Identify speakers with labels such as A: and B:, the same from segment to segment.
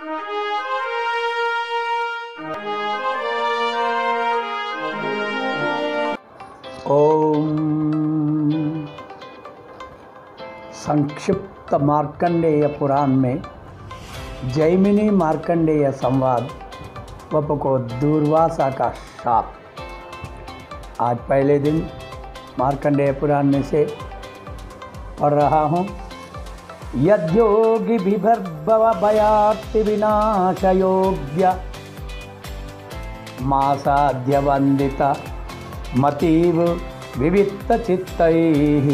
A: ओम। संक्षिप्त मार्कंडेय पुराण में जैमिनी मार्कंडेय संवाद वप दूर्वासा का शाप। आज पहले दिन मार्कंडेय पुराण में से पढ़ रहा हूँ। यद्योगी बिभर्भव भयार्ति विनाश योग्य मासाद्य वंदिता मतीव विविक्त चित्तैः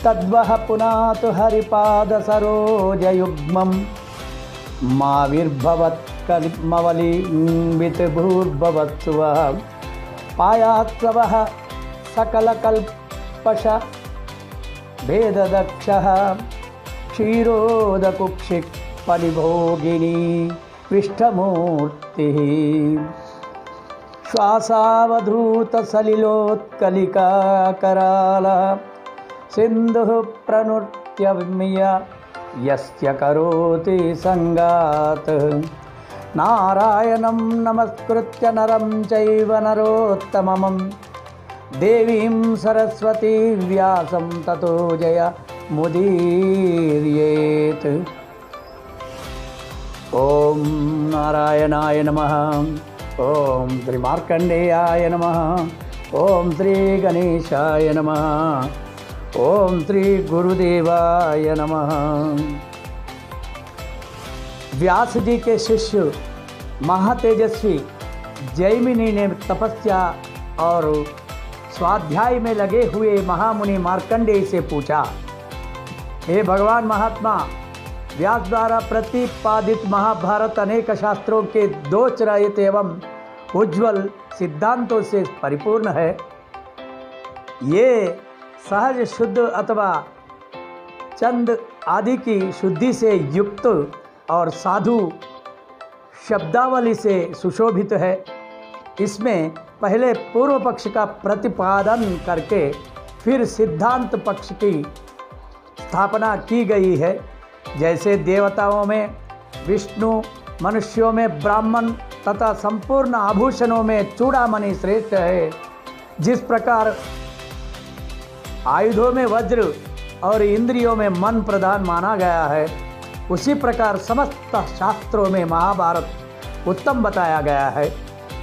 A: तद्वह पुनातु हरिपाद सरोज युग्मं माविर्भवत् कलिमवलिम्बित भूर्भवत्सुवः पायात्सवः सकलकल्पश भेददक्षः क्षीरोदकुक्षिक् परिभोगिनी पृष्ठमूर्तिः श्वासावधूत सलिलोत्कलिका कराल सिन्धुः प्रनृत्यम्य यस्य करोति संगात् नारायणं नमस्कृत्य नरं चैव नरोत्तमं देवीं सरस्वती व्यासं ततो जय मुदीर्येत्। ओम नारायणाय नमः। ओम श्री मार्कंडेयाय नमः। ओम श्री गणेशाय नमः। ओम श्री गुरुदेवाय नमः। व्यास जी के शिष्य महातेजस्वी जैमिनी ने तपस्या और स्वाध्याय में लगे हुए महामुनि मार्कंडेय से पूछा, हे भगवान महात्मा, व्यास द्वारा प्रतिपादित महाभारत अनेक शास्त्रों के दोष रहित एवं उज्ज्वल सिद्धांतों से परिपूर्ण है। ये सहज शुद्ध अथवा चंद आदि की शुद्धि से युक्त और साधु शब्दावली से सुशोभित है। इसमें पहले पूर्व पक्ष का प्रतिपादन करके फिर सिद्धांत पक्ष की स्थापना की गई है। जैसे देवताओं में विष्णु, मनुष्यों में ब्राह्मण तथा संपूर्ण आभूषणों में चूड़ामणि श्रेष्ठ है, जिस प्रकार आयुधों में वज्र और इंद्रियों में मन प्रधान माना गया है, उसी प्रकार समस्त शास्त्रों में महाभारत उत्तम बताया गया है।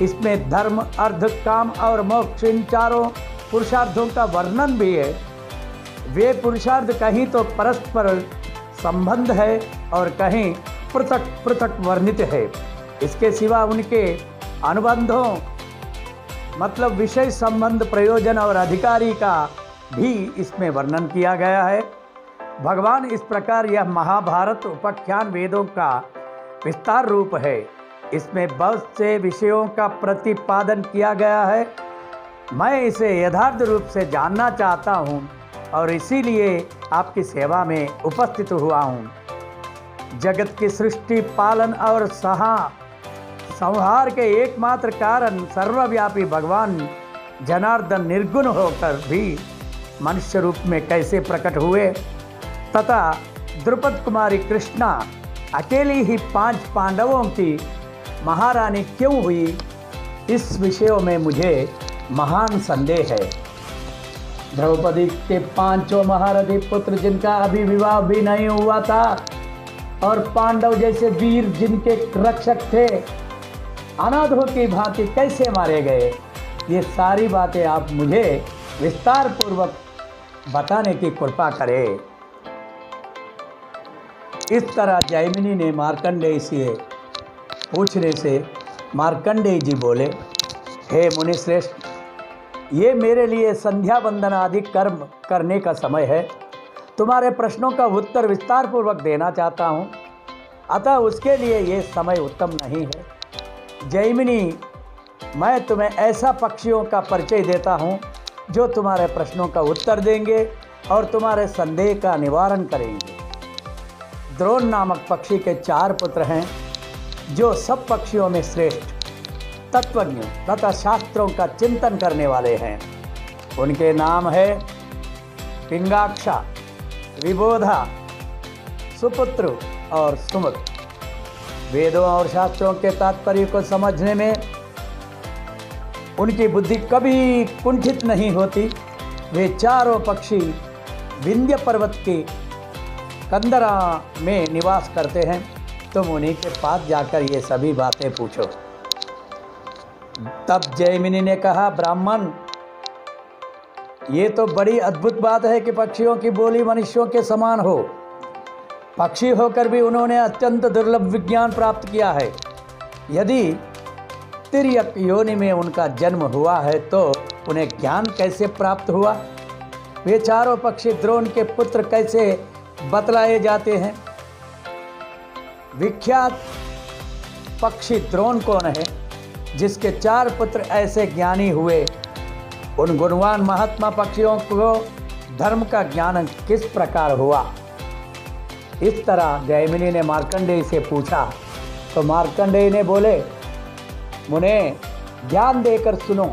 A: इसमें धर्म, अर्थ, काम और मोक्ष इन चारों पुरुषार्थों का वर्णन भी है। वे पुरुषार्थ कहीं तो परस्पर संबंध है और कहीं पृथक पृथक वर्णित है। इसके सिवा उनके अनुबंधों मतलब विषय संबंध, प्रयोजन और अधिकारी का भी इसमें वर्णन किया गया है। भगवान इस प्रकार यह महाभारत उपाख्यान वेदों का विस्तार रूप है। इसमें बहुत से विषयों का प्रतिपादन किया गया है। मैं इसे यथार्थ रूप से जानना चाहता हूँ और इसीलिए आपकी सेवा में उपस्थित हुआ हूँ। जगत की सृष्टि, पालन और संहार के एकमात्र कारण सर्वव्यापी भगवान जनार्दन निर्गुण होकर भी मनुष्य रूप में कैसे प्रकट हुए तथा द्रुपद कुमारी कृष्णा अकेली ही 5 पांडवों की महारानी क्यों हुई, इस विषयों में मुझे महान संदेह है। द्रौपदी के 5 महारथी पुत्र जिनका अभी विवाह भी नहीं हुआ था और पांडव जैसे वीर जिनके रक्षक थे अनाथों की भांति कैसे मारे गए, ये सारी बातें आप मुझे विस्तार पूर्वक बताने की कृपा करें। इस तरह जैमिनी ने मार्कंडेय से पूछने से मार्कंडेय जी बोले, हे मुनिश्रेष्ठ, ये मेरे लिए संध्या वंदन आदि कर्म करने का समय है। तुम्हारे प्रश्नों का उत्तर विस्तार पूर्वक देना चाहता हूँ, अतः उसके लिए ये समय उत्तम नहीं है। जैमिनी, मैं तुम्हें ऐसा पक्षियों का परिचय देता हूँ जो तुम्हारे प्रश्नों का उत्तर देंगे और तुम्हारे संदेह का निवारण करेंगे। द्रोण नामक पक्षी के 4 पुत्र हैं जो सब पक्षियों में श्रेष्ठ, तत्वज्ञ तथा शास्त्रों का चिंतन करने वाले हैं। उनके नाम है पिंगाक्षा, विबोधा, सुपुत्र और सुमुख। वेदों और शास्त्रों के तात्पर्य को समझने में उनकी बुद्धि कभी कुंठित नहीं होती। वे चारों पक्षी विंध्य पर्वत की कंदरा में निवास करते हैं। तुम उन्हीं के पास जाकर ये सभी बातें पूछो। तब जैमिनी ने कहा, ब्राह्मण, ये तो बड़ी अद्भुत बात है कि पक्षियों की बोली मनुष्यों के समान हो। पक्षी होकर भी उन्होंने अत्यंत दुर्लभ विज्ञान प्राप्त किया है। यदि तिर्यक योनि में उनका जन्म हुआ है तो उन्हें ज्ञान कैसे प्राप्त हुआ? वे चारों पक्षी द्रोण के पुत्र कैसे बतलाए जाते हैं? विख्यात पक्षी द्रोण कौन है जिसके 4 पुत्र ऐसे ज्ञानी हुए? उन गुणवान महात्मा पक्षियों को धर्म का ज्ञान किस प्रकार हुआ? इस तरह जैमिनी ने मार्कंडेय से पूछा तो मार्कंडेय ने बोले, मुने, ध्यान देकर सुनो।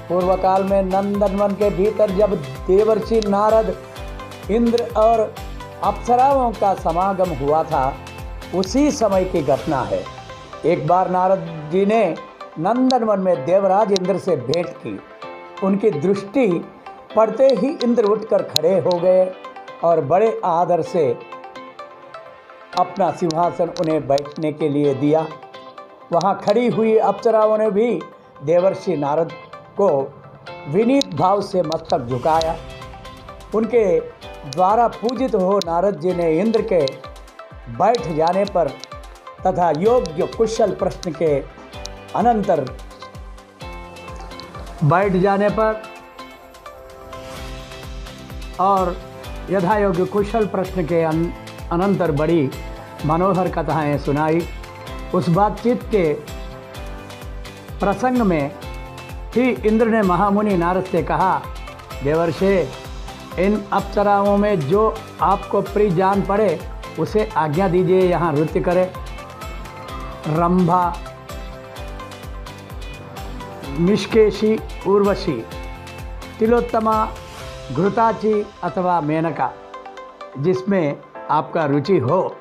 A: पूर्व काल में नंदनवन के भीतर जब देवर्षि नारद, इंद्र और अप्सराओं का समागम हुआ था, उसी समय की घटना है। एक बार नारद जी ने नंदनवन में देवराज इंद्र से भेंट की। उनकी दृष्टि पड़ते ही इंद्र उठकर खड़े हो गए और बड़े आदर से अपना सिंहासन उन्हें बैठने के लिए दिया। वहाँ खड़ी हुई अप्सराओं ने भी देवर्षि नारद को विनीत भाव से मस्तक झुकाया। उनके द्वारा पूजित हो नारद जी ने इंद्र के बैठ जाने पर तथा योग्य कुशल प्रश्न के अनंतर बैठ जाने पर और यथा योग्य कुशल प्रश्न के अनंतर बड़ी मनोहर कथाएं सुनाई। उस बातचीत के प्रसंग में ही इंद्र ने महामुनि नारद से कहा, देवर्षि, इन अप्सराओं में जो आपको प्रिय जान पड़े उसे आज्ञा दीजिए यहाँ नृत्य करे। रंभा, निष्केशी, उर्वशी, तिलोत्तमा, घृताची अथवा मेनका, जिसमें आपका रुचि हो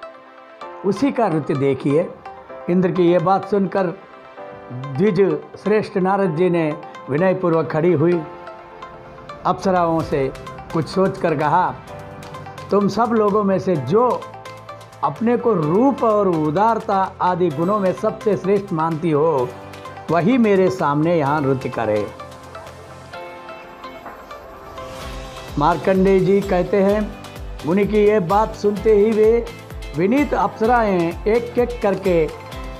A: उसी का नृत्य देखिए। इंद्र की ये बात सुनकर द्विज श्रेष्ठ नारद जी ने विनयपूर्वक खड़ी हुई अप्सराओं से कुछ सोचकर कहा, तुम सब लोगों में से जो अपने को रूप और उदारता आदि गुणों में सबसे श्रेष्ठ मानती हो, वही मेरे सामने यहाँ नृत्य करे। मार्कंडेय जी कहते हैं, मुनि की ये बात सुनते ही वे विनीत अप्सराएं एक एक करके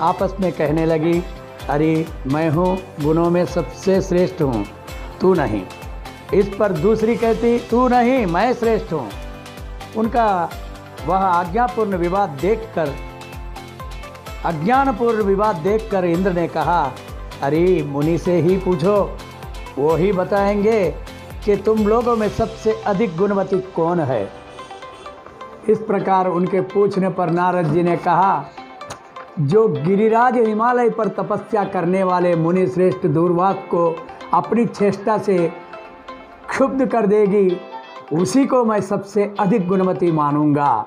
A: आपस में कहने लगी, अरे मैं हूँ गुणों में सबसे श्रेष्ठ हूँ, तू नहीं। इस पर दूसरी कहती, तू नहीं, मैं श्रेष्ठ हूँ। उनका वह अज्ञानपूर्ण विवाद देखकर इंद्र ने कहा, अरे मुनि से ही पूछो, वो ही बताएंगे कि तुम लोगों में सबसे अधिक गुणवती कौन है। इस प्रकार उनके पूछने पर नारद जी ने कहा, जो गिरिराज हिमालय पर तपस्या करने वाले मुनि श्रेष्ठ दूर्वास को अपनी चेष्टा से क्षुब्ध कर देगी, उसी को मैं सबसे अधिक गुणवती मानूंगा।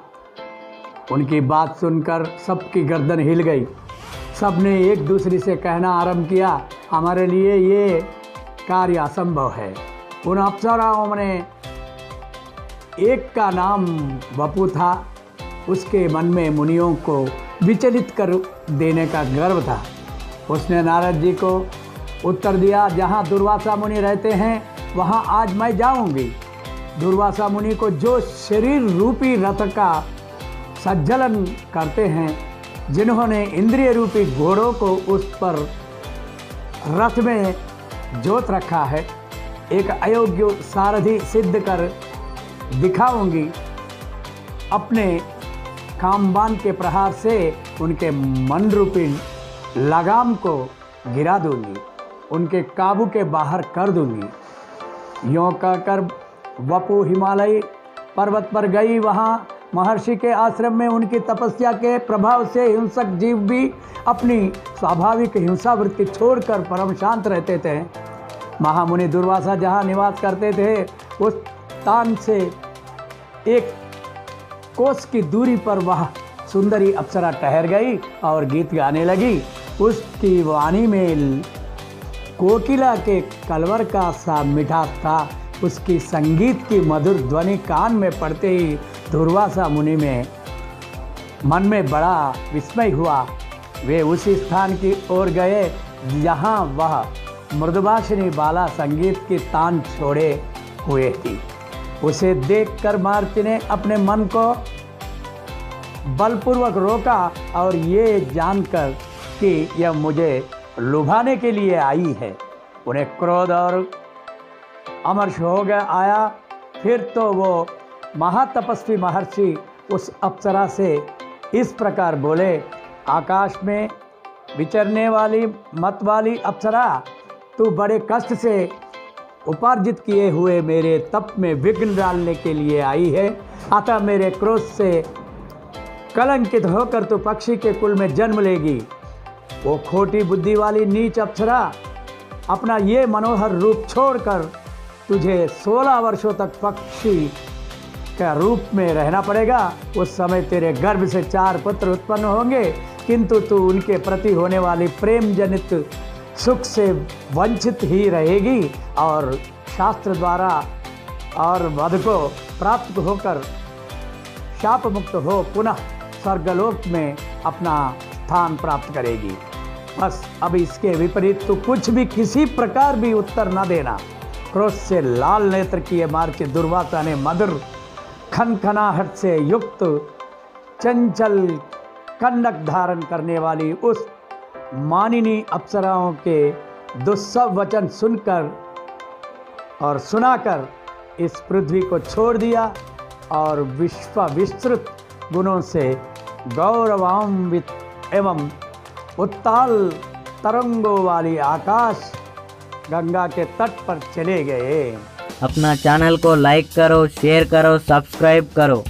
A: उनकी बात सुनकर सबकी गर्दन हिल गई। सबने एक दूसरे से कहना आरंभ किया, हमारे लिए ये कार्य असंभव है। उन अप्सराओं ने एक का नाम वपु था, उसके मन में मुनियों को विचलित कर देने का गर्व था। उसने नारद जी को उत्तर दिया, जहाँ दुर्वासा मुनि रहते हैं वहाँ आज मैं जाऊंगी। दुर्वासा मुनि को जो शरीर रूपी रथ का सज्जलन करते हैं, जिन्होंने इंद्रिय रूपी घोड़ों को उस पर रथ में जोत रखा है, एक अयोग्य सारथी सिद्ध कर दिखाऊंगी। अपने कामबान के प्रहार से उनके मन रूपी लगाम को गिरा दूंगी, उनके काबू के बाहर कर दूंगी। यों कहकर वपु हिमालय पर्वत पर गई। वहाँ महर्षि के आश्रम में उनकी तपस्या के प्रभाव से हिंसक जीव भी अपनी स्वाभाविक हिंसा वृत्ति छोड़कर परम शांत रहते थे। महामुनि दुर्वासा जहाँ निवास करते थे, उस स्थान से एक कोस की दूरी पर वह सुंदरी अप्सरा ठहर गई और गीत गाने लगी। उसकी वाणी में कोकिला के कलवर का सा मिठास था। उसकी संगीत की मधुर ध्वनि कान में पड़ते ही दुर्वासा मुनि में मन में बड़ा विस्मय हुआ। वे उसी स्थान की ओर गए जहाँ वह मृदुभाषिणी बाला संगीत की तान छोड़े हुए थी। उसे देखकर मारुति ने अपने मन को बलपूर्वक रोका और ये जानकर कि यह मुझे लुभाने के लिए आई है, उन्हें क्रोध और अमर्ष हो गया आया। फिर तो वो महातपस्वी महर्षि उस अप्सरा से इस प्रकार बोले, आकाश में विचरने वाली मत वाली अप्सरा, तू बड़े कष्ट से उपार्जित किए हुए मेरे तप में विघ्न डालने के लिए आई है। अतः मेरे क्रोध से कलंकित होकर तू पक्षी के कुल में जन्म लेगी। वो खोटी बुद्धि वाली नीच अप्सरा, अपना ये मनोहर रूप छोड़कर तुझे 16 वर्षों तक पक्षी का रूप में रहना पड़ेगा। उस समय तेरे गर्भ से 4 पुत्र उत्पन्न होंगे, किंतु तू उनके प्रति होने वाली प्रेम जनित सुख से वंचित ही रहेगी और शास्त्र द्वारा और वध को प्राप्त होकर शाप मुक्त हो पुनः स्वर्गलोक में अपना स्थान प्राप्त करेगी। बस अब इसके विपरीत तू कुछ भी किसी प्रकार भी उत्तर न देना। क्रोध से लाल नेत्र किए मारुति दुर्वासा ने मधुर खनखनाहट से युक्त चंचल कंडक धारण करने वाली उस मानिनी अप्सराओं के दुस्सह वचन सुनकर और सुनाकर इस पृथ्वी को छोड़ दिया और विस्तृत गुणों से गौरवान्वित एवं उत्ताल तरंगों वाली आकाश गंगा के तट पर चले गए।
B: अपना चैनल को लाइक करो, शेयर करो, सब्सक्राइब करो।